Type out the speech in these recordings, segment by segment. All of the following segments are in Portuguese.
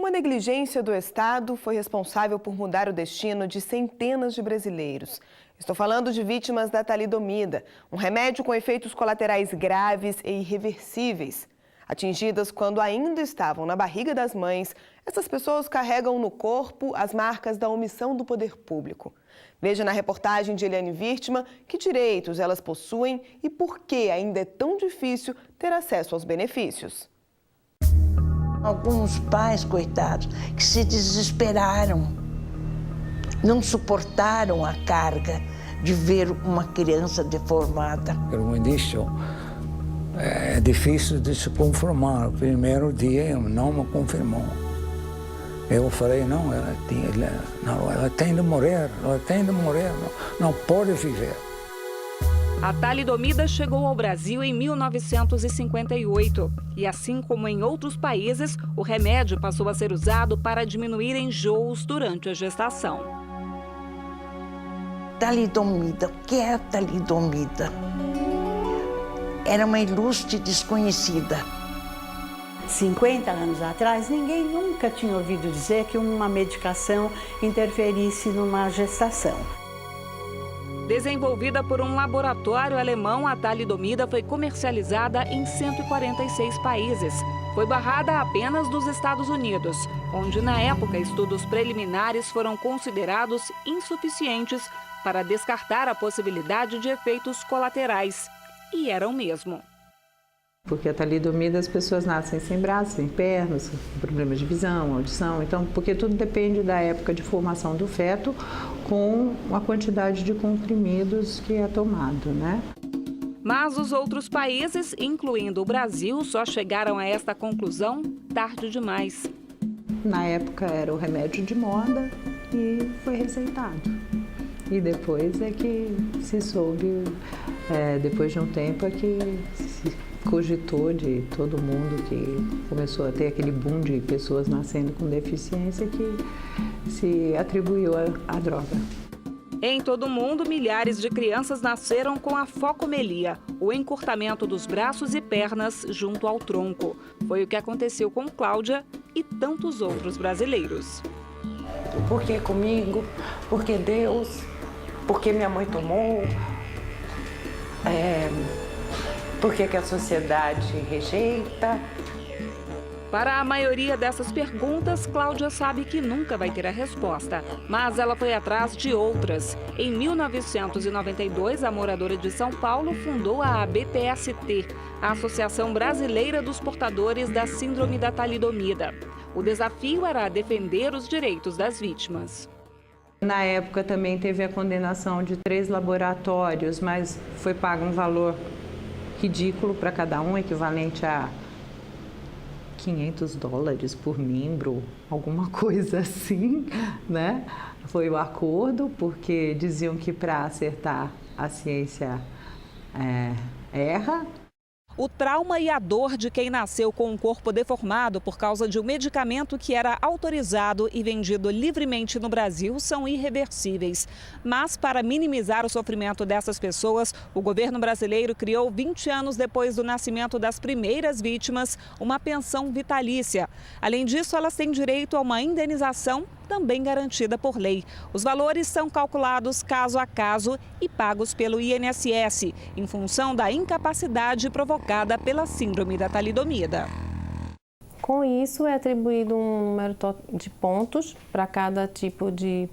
Uma negligência do Estado foi responsável por mudar o destino de centenas de brasileiros. Estou falando de vítimas da talidomida, um remédio com efeitos colaterais graves e irreversíveis. Atingidas quando ainda estavam na barriga das mães, essas pessoas carregam no corpo as marcas da omissão do poder público. Veja na reportagem de Eliane Wirtman que direitos elas possuem e por que ainda é tão difícil ter acesso aos benefícios. Alguns pais, coitados, que se desesperaram, não suportaram a carga de ver uma criança deformada. No início, é difícil de se conformar. O primeiro dia não me confirmou. Eu falei, não, ela tem de morrer, não pode viver. A talidomida chegou ao Brasil em 1958 e, assim como em outros países, o remédio passou a ser usado para diminuir enjoos durante a gestação. Talidomida, o que é a talidomida? Era uma ilustre desconhecida. 50 anos atrás, ninguém nunca tinha ouvido dizer que uma medicação interferisse numa gestação. Desenvolvida por um laboratório alemão, a talidomida foi comercializada em 146 países. Foi barrada apenas dos Estados Unidos, onde na época estudos preliminares foram considerados insuficientes para descartar a possibilidade de efeitos colaterais. E eram mesmo. Porque a talidomida as pessoas nascem sem braços, sem pernas, com problemas de visão, audição, então, porque tudo depende da época de formação do feto com a quantidade de comprimidos que é tomado, né? Mas os outros países, incluindo o Brasil, só chegaram a esta conclusão tarde demais. Na época era o remédio de moda e foi receitado. E depois é que se soube, depois de um tempo é que se cogitou de todo mundo, que começou a ter aquele boom de pessoas nascendo com deficiência, que se atribuiu à droga. Em todo o mundo, milhares de crianças nasceram com a focomelia, o encurtamento dos braços e pernas junto ao tronco. Foi o que aconteceu com Cláudia e tantos outros brasileiros. Por que comigo? Por que Deus? Por que minha mãe tomou? Por que a sociedade rejeita? Para a maioria dessas perguntas, Cláudia sabe que nunca vai ter a resposta. Mas ela foi atrás de outras. Em 1992, a moradora de São Paulo fundou a ABPST, a Associação Brasileira dos Portadores da Síndrome da Talidomida. O desafio era defender os direitos das vítimas. Na época também teve a condenação de 3 laboratórios, mas foi pago um valor ridículo para cada um, equivalente a $500 por membro, alguma coisa assim, né? Foi o acordo, porque diziam que para acertar a ciência erra. O trauma e a dor de quem nasceu com um corpo deformado por causa de um medicamento que era autorizado e vendido livremente no Brasil são irreversíveis. Mas, para minimizar o sofrimento dessas pessoas, o governo brasileiro criou, 20 anos depois do nascimento das primeiras vítimas, uma pensão vitalícia. Além disso, elas têm direito a uma indenização também garantida por lei. Os valores são calculados caso a caso e pagos pelo INSS, em função da incapacidade provocada pela síndrome da talidomida. Com isso, é atribuído um número de pontos para cada tipo de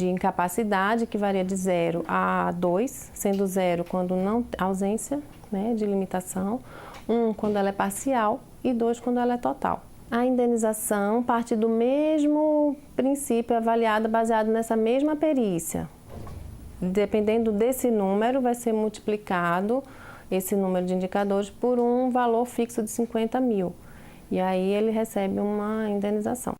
incapacidade, que varia de 0 a 2, sendo 0 quando não ausência, né, de limitação, 1 quando ela é parcial e 2 quando ela é total. A indenização parte do mesmo princípio, avaliada baseado nessa mesma perícia. Dependendo desse número, vai ser multiplicado esse número de indicadores por um valor fixo de 50 mil. E aí ele recebe uma indenização.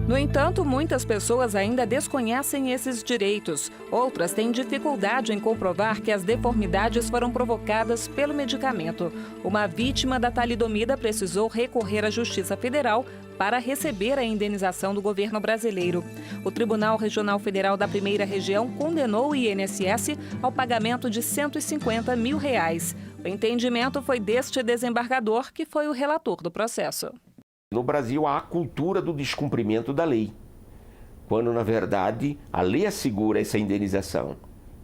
No entanto, muitas pessoas ainda desconhecem esses direitos. Outras têm dificuldade em comprovar que as deformidades foram provocadas pelo medicamento. Uma vítima da talidomida precisou recorrer à Justiça Federal para receber a indenização do governo brasileiro. O Tribunal Regional Federal da Primeira Região condenou o INSS ao pagamento de R$150 mil. O entendimento foi deste desembargador, que foi o relator do processo. No Brasil há a cultura do descumprimento da lei, quando na verdade a lei assegura essa indenização,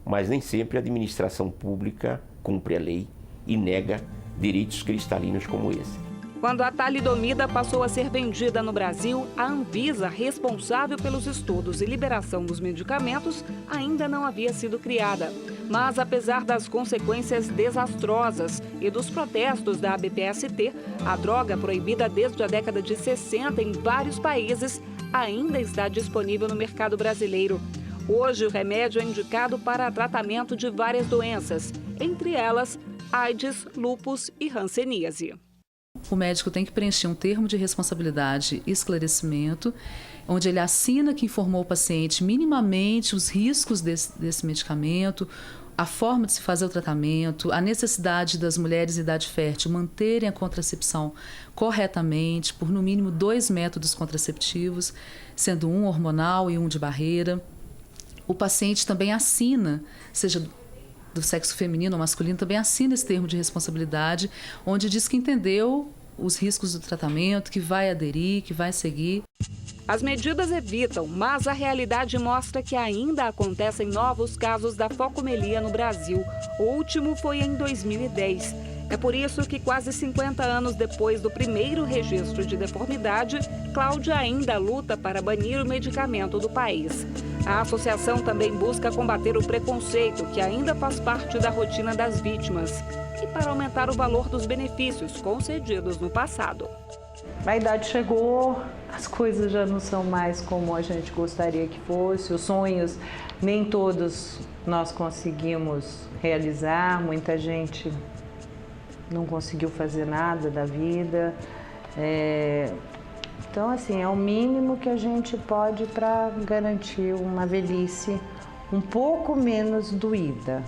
mas nem sempre a administração pública cumpre a lei e nega direitos cristalinos como esse. Quando a talidomida passou a ser vendida no Brasil, a Anvisa, responsável pelos estudos e liberação dos medicamentos, ainda não havia sido criada. Mas, apesar das consequências desastrosas e dos protestos da ABPST, a droga proibida desde a década de 60 em vários países ainda está disponível no mercado brasileiro. Hoje, o remédio é indicado para tratamento de várias doenças, entre elas AIDS, lúpus e hanseníase. O médico tem que preencher um termo de responsabilidade e esclarecimento, onde ele assina que informou o paciente minimamente os riscos desse medicamento, a forma de se fazer o tratamento, a necessidade das mulheres em idade fértil manterem a contracepção corretamente, por no mínimo 2 métodos contraceptivos, sendo um hormonal e um de barreira. O paciente também assina, seja do sexo feminino ou masculino, também assina esse termo de responsabilidade, onde diz que entendeu os riscos do tratamento, que vai aderir, que vai seguir. As medidas evitam, mas a realidade mostra que ainda acontecem novos casos da focomelia no Brasil. O último foi em 2010. É por isso que quase 50 anos depois do primeiro registro de deformidade, Cláudia ainda luta para banir o medicamento do país. A associação também busca combater o preconceito, que ainda faz parte da rotina das vítimas, e para aumentar o valor dos benefícios concedidos no passado. A idade chegou, as coisas já não são mais como a gente gostaria que fosse, os sonhos nem todos nós conseguimos realizar, muita gente não conseguiu fazer nada da vida. Então, assim, é o mínimo que a gente pode para garantir uma velhice um pouco menos doída.